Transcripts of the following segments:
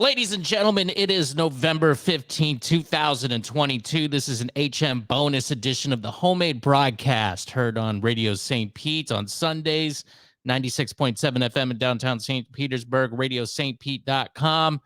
Ladies and gentlemen, it is November 15, 2022. This is an HM bonus edition of the Homemade Broadcast, heard on Radio St. Pete on Sundays, 96.7 FM in downtown St. Petersburg, radiostpete.com,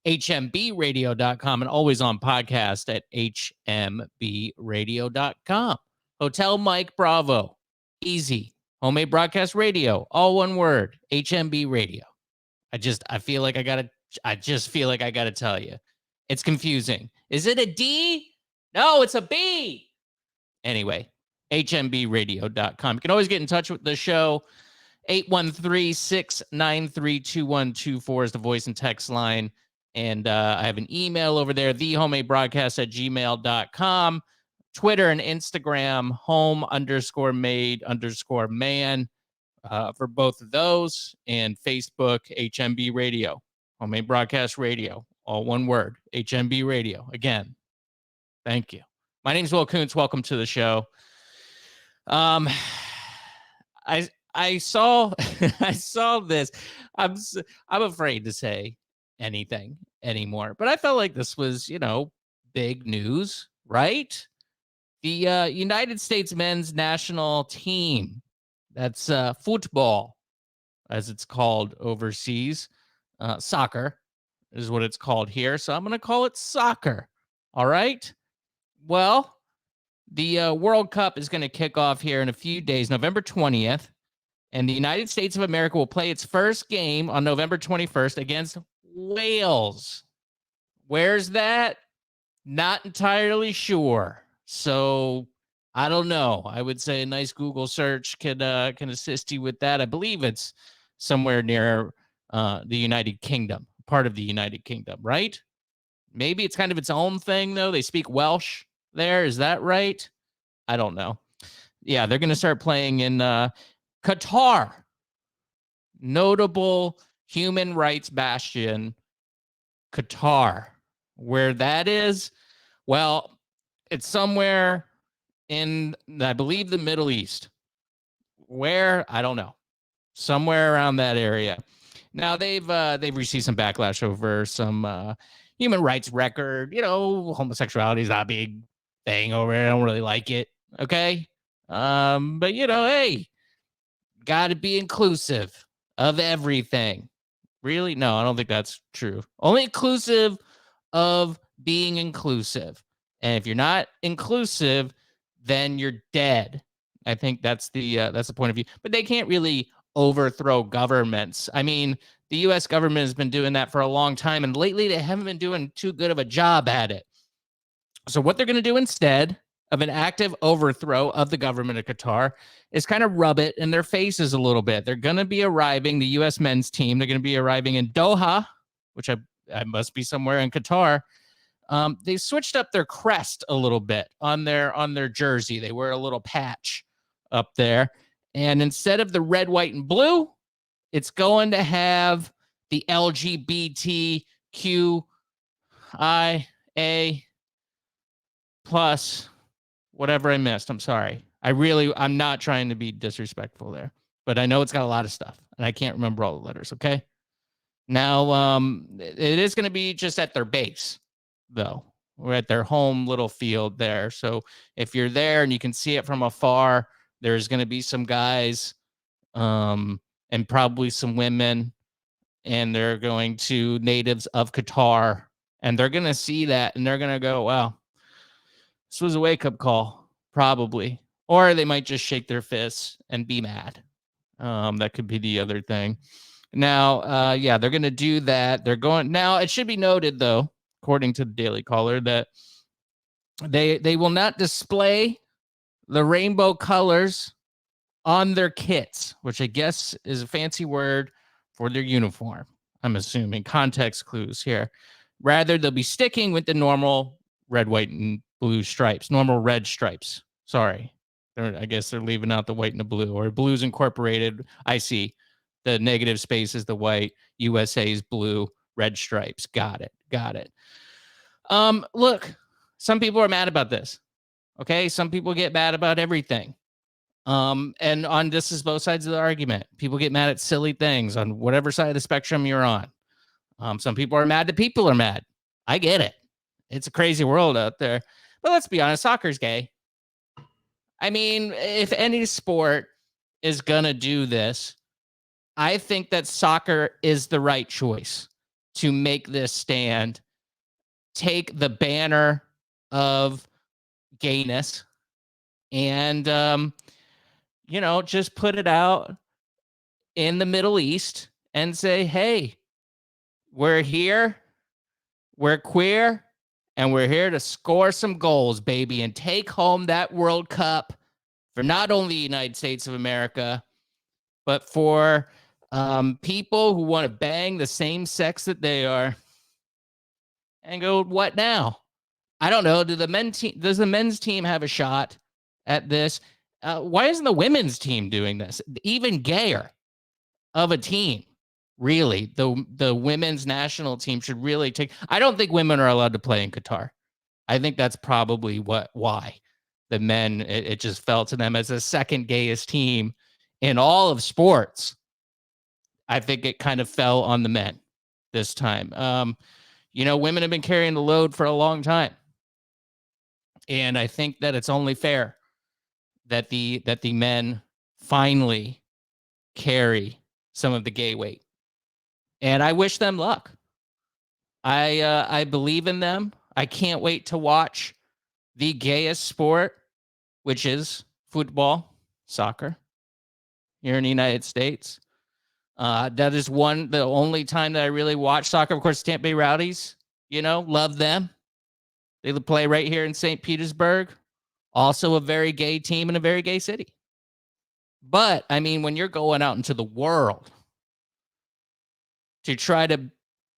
HMBradio.com, and always on podcast at HMBradio.com. Hotel Mike Bravo, easy, Homemade Broadcast Radio, all one word, HMB Radio. I just feel like I got to tell you. It's confusing. Is it a D? No, it's a B. Anyway, hmbradio.com. You can always get in touch with the show. 813-693-2124 is the voice and text line. And I have an email over there, thehomemade_broadcast@gmail.com. Twitter and Instagram, home_made_man. For both of those, and Facebook, HMB Radio, Homemade Broadcast Radio, all one word, HMB Radio. Again, thank you. My name is Will Kuntz. Welcome to the show. I saw I saw this. I'm afraid to say anything anymore, but I felt like this was, big news, right? The United States men's national team. That's football, as it's called overseas. Soccer is what it's called here, so I'm going to call it soccer. All right? Well, the World Cup is going to kick off here in a few days, November 20th, and the United States of America will play its first game on November 21st against Wales. Where's that? Not entirely sure. So I don't know. I would say a nice Google search can assist you with that. I believe it's somewhere near the United Kingdom, part of the United Kingdom, right? Maybe it's kind of its own thing, though. They speak Welsh there. Is that right? I don't know. Yeah, they're going to start playing in Qatar, notable human rights bastion, Qatar. Where that is? Well, it's somewhere in, I believe, the Middle East. Where? I don't know. Somewhere around that area. Now, they've received some backlash over some human rights record. Homosexuality is not a big thing over there. I don't really like it. Okay? But, hey, got to be inclusive of everything. Really? No, I don't think that's true. Only inclusive of being inclusive. And if you're not inclusive, then you're dead. I think that's the point of view. But they can't really overthrow governments. I mean, the U.S. government has been doing that for a long time, and lately they haven't been doing too good of a job at it. So what they're going to do instead of an active overthrow of the government of Qatar is kind of rub it in their faces a little bit. They're going to be arriving, the U.S. men's team, they're going to be arriving in Doha, which I must be somewhere in Qatar. They switched up their crest a little bit on their jersey. They wear a little patch up there. And instead of the red, white, and blue, it's going to have the LGBTQIA plus whatever I missed. I'm sorry. I'm not trying to be disrespectful there, but I know it's got a lot of stuff and I can't remember all the letters. Okay. Now, it is going to be just at their base, though. We're at their home little field there. So if you're there and you can see it from afar, there's going to be some guys and probably some women, and they're going to natives of Qatar, and they're going to see that and they're going to go, wow, this was a wake-up call, probably. Or they might just shake their fists and be mad. That could be the other thing. Now, yeah, they're going to do that. Now, it should be noted, though, according to the Daily Caller, that they will not display the rainbow colors on their kits, which I guess is a fancy word for their uniform. I'm assuming context clues here. Rather, they'll be sticking with the normal red, white, and blue stripes, normal red stripes. Sorry. I guess they're leaving out the white and the blue, or blue's incorporated. I see. The negative space is the white, USA's blue, red stripes. Got it. Look, some people are mad about this. Okay, some people get mad about everything. And this is both sides of the argument. People get mad at silly things on whatever side of the spectrum you're on. Some people are mad that people are mad. I get it. It's a crazy world out there. But let's be honest, soccer's gay. I mean, if any sport is going to do this, I think that soccer is the right choice to make this stand. Take the banner of gayness and, just put it out in the Middle East and say, hey, we're here, we're queer, and we're here to score some goals, baby, and take home that World Cup for not only the United States of America, but for people who want to bang the same sex that they are. And go, what now? I don't know. Does the men's team have a shot at this? Why isn't the women's team doing this? Even gayer of a team. Really, the women's national team should really take. I don't think women are allowed to play in Qatar. I think that's probably why the men, it just fell to them as the second gayest team in all of sports. I think it kind of fell on the men this time. Women have been carrying the load for a long time. And I think that it's only fair that the men finally carry some of the gay weight. And I wish them luck. I believe in them. I can't wait to watch the gayest sport, which is football, soccer, here in the United States. That is the only time that I really watch soccer. Of course, Tampa Bay Rowdies, love them. They play right here in St. Petersburg. Also a very gay team in a very gay city. But, I mean, when you're going out into the world to try to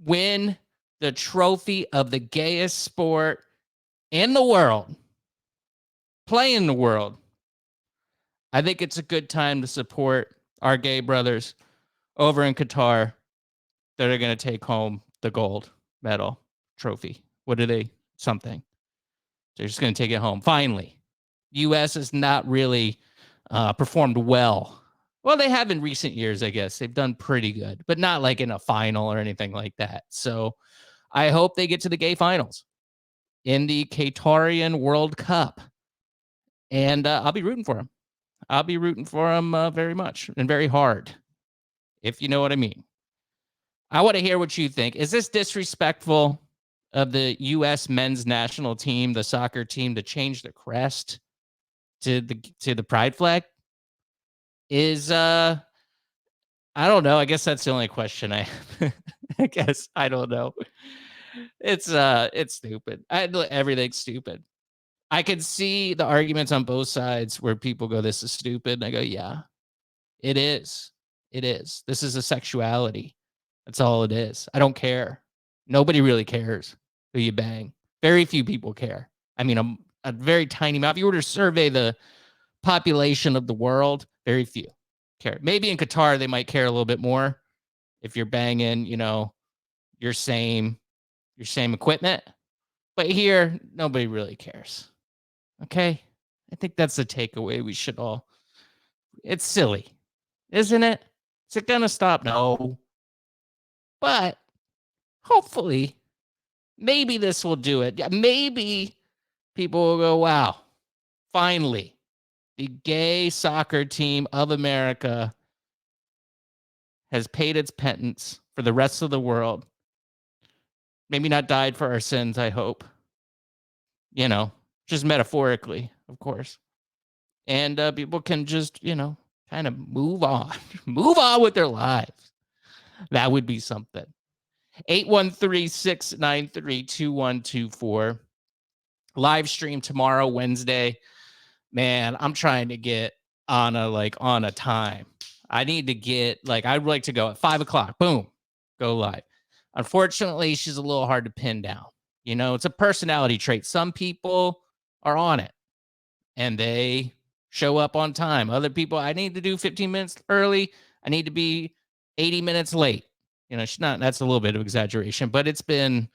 win the trophy of the gayest sport in the world, play in the world, I think it's a good time to support our gay brothers over in Qatar that are going to take home the gold medal trophy. What are they? Something. They're just going to take it home. Finally, U.S. has not really performed well. Well, they have in recent years, I guess. They've done pretty good, but not like in a final or anything like that. So I hope they get to the gay finals in the Qatarian World Cup. And I'll be rooting for them. I'll be rooting for them very much and very hard, if you know what I mean. I want to hear what you think. Is this disrespectful of the U.S. men's national team, the soccer team, to change the crest to the pride flag? I don't know. I guess that's the only question I have. I guess I don't know. It's stupid. Everything's stupid. I could see the arguments on both sides where people go, this is stupid. And I go, yeah, it is. It is. This is a sexuality. That's all it is. I don't care. Nobody really cares who you bang. Very few people care. I mean, a very tiny amount. If you were to survey the population of the world, very few care. Maybe in Qatar, they might care a little bit more if you're banging, your same equipment. But here, nobody really cares. Okay? I think that's the takeaway we should all. It's silly, isn't it? Is it going to stop? No. But hopefully, maybe this will do it. Maybe people will go, wow, finally, the gay soccer team of America has paid its penance for the rest of the world. Maybe not died for our sins, I hope. Just metaphorically, of course. And people can just, kind of move on. Move on with their lives. That would be something. 813-693-2124. Live stream tomorrow, Wednesday. Man, I'm trying to get on a time. I need to get, I'd like to go at 5:00. Boom, go live. Unfortunately, she's a little hard to pin down. It's a personality trait. Some people are on it and they show up on time. Other people, I need to do 15 minutes early. I need to be 80 minutes late. She's not, that's a little bit of exaggeration, but it's been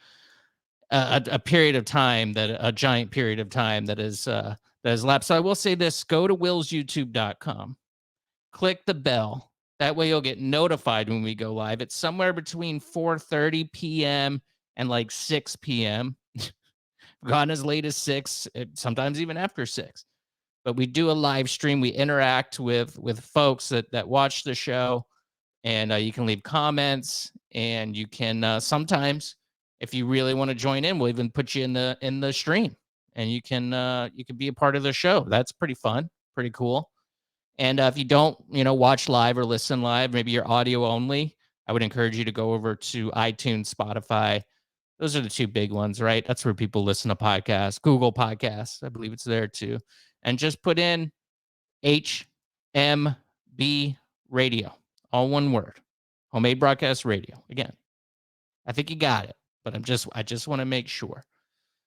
a period of time a giant period of time that has lapsed. So I will say this, go to willsyoutube.com, click the bell, That way you'll get notified when we go live. It's somewhere between 4:30 p.m. and like 6 p.m. Gone as late as 6, sometimes even after 6. But we do a live stream. We interact with folks that watch the show, and you can leave comments, and you can sometimes, if you really want to join in, we'll even put you in the stream, and you can be a part of the show. That's pretty fun, pretty cool. And if you don't, watch live or listen live, maybe you're audio only, I would encourage you to go over to iTunes, Spotify. Those are the two big ones, right? That's where people listen to podcasts. Google Podcasts, I believe it's there too. And just put in HMB Radio, all one word, Homemade Broadcast Radio. Again, I think you got it, but I just want to make sure.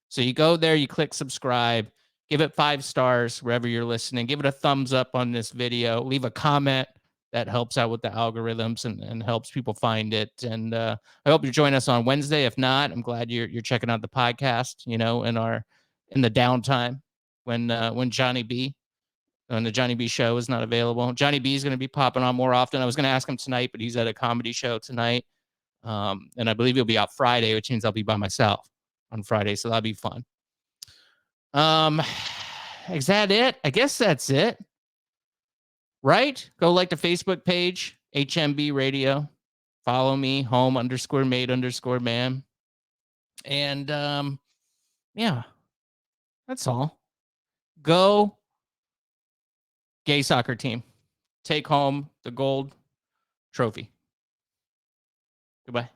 So you go there, you click subscribe, give it 5 stars wherever you're listening, give it a thumbs up on this video, leave a comment. That helps out with the algorithms and helps people find it. And I hope you join us on Wednesday. If not, I'm glad you're checking out the podcast, in the downtime when Johnny B, when the Johnny B show is not available. Johnny B is going to be popping on more often. I was going to ask him tonight, but he's at a comedy show tonight. And I believe he'll be out Friday, which means I'll be by myself on Friday. So that'll be fun. Is that it? I guess that's it. Right? Go like the Facebook page, HMB Radio. Follow me, home_made_man. And yeah, that's all. Go gay soccer team. Take home the gold trophy. Goodbye.